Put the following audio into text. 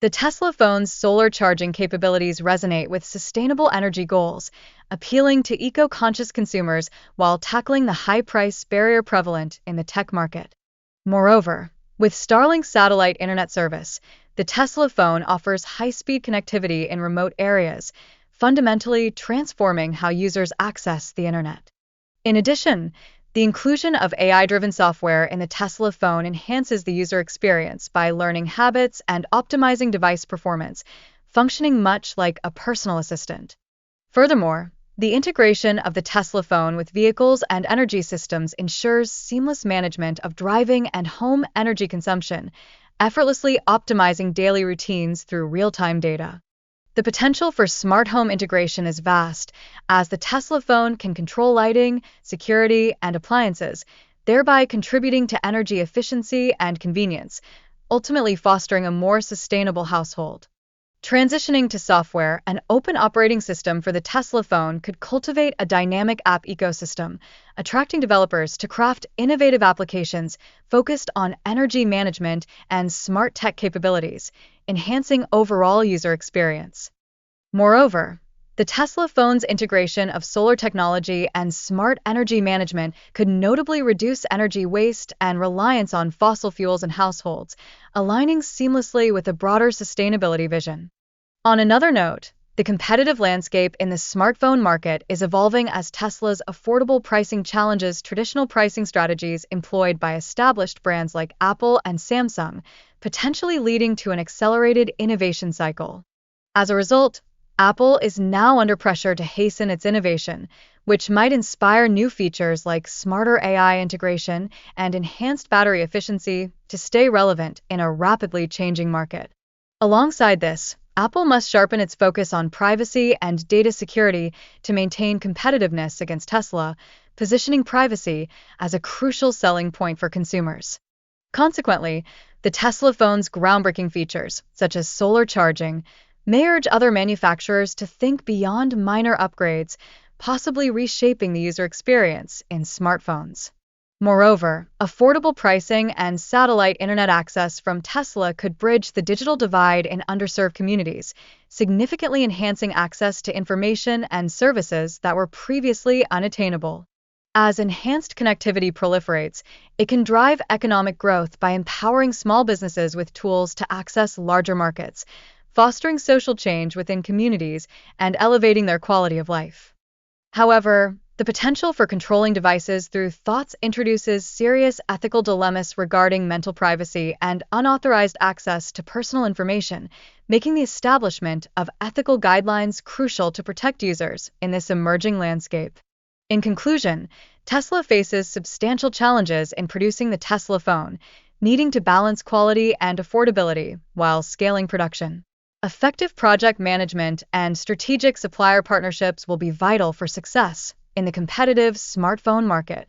The Tesla phone's solar charging capabilities resonate with sustainable energy goals, appealing to eco-conscious consumers while tackling the high price barrier prevalent in the tech market. Moreover, with Starlink satellite internet service, the Tesla phone offers high-speed connectivity in remote areas, fundamentally transforming how users access the internet. In addition, the inclusion of AI-driven software in the Tesla phone enhances the user experience by learning habits and optimizing device performance, functioning much like a personal assistant. Furthermore, the integration of the Tesla phone with vehicles and energy systems ensures seamless management of driving and home energy consumption, effortlessly optimizing daily routines through real-time data. The potential for smart home integration is vast, as the Tesla phone can control lighting, security, and appliances, thereby contributing to energy efficiency and convenience, ultimately fostering a more sustainable household. Transitioning to software, an open operating system for the Tesla phone could cultivate a dynamic app ecosystem, attracting developers to craft innovative applications focused on energy management and smart tech capabilities, enhancing overall user experience. Moreover, the Tesla phone's integration of solar technology and smart energy management could notably reduce energy waste and reliance on fossil fuels in households, aligning seamlessly with a broader sustainability vision. On another note, the competitive landscape in the smartphone market is evolving as Tesla's affordable pricing challenges traditional pricing strategies employed by established brands like Apple and Samsung, potentially leading to an accelerated innovation cycle. As a result, Apple is now under pressure to hasten its innovation, which might inspire new features like smarter AI integration and enhanced battery efficiency to stay relevant in a rapidly changing market. Alongside this, Apple must sharpen its focus on privacy and data security to maintain competitiveness against Tesla, positioning privacy as a crucial selling point for consumers. Consequently, the Tesla phone's groundbreaking features, such as solar charging, may urge other manufacturers to think beyond minor upgrades, possibly reshaping the user experience in smartphones. Moreover, affordable pricing and satellite internet access from Tesla could bridge the digital divide in underserved communities, significantly enhancing access to information and services that were previously unattainable. As enhanced connectivity proliferates, it can drive economic growth by empowering small businesses with tools to access larger markets, fostering social change within communities and elevating their quality of life. However, the potential for controlling devices through thoughts introduces serious ethical dilemmas regarding mental privacy and unauthorized access to personal information, making the establishment of ethical guidelines crucial to protect users in this emerging landscape. In conclusion, Tesla faces substantial challenges in producing the Tesla phone, needing to balance quality and affordability while scaling production. Effective project management and strategic supplier partnerships will be vital for success in the competitive smartphone market.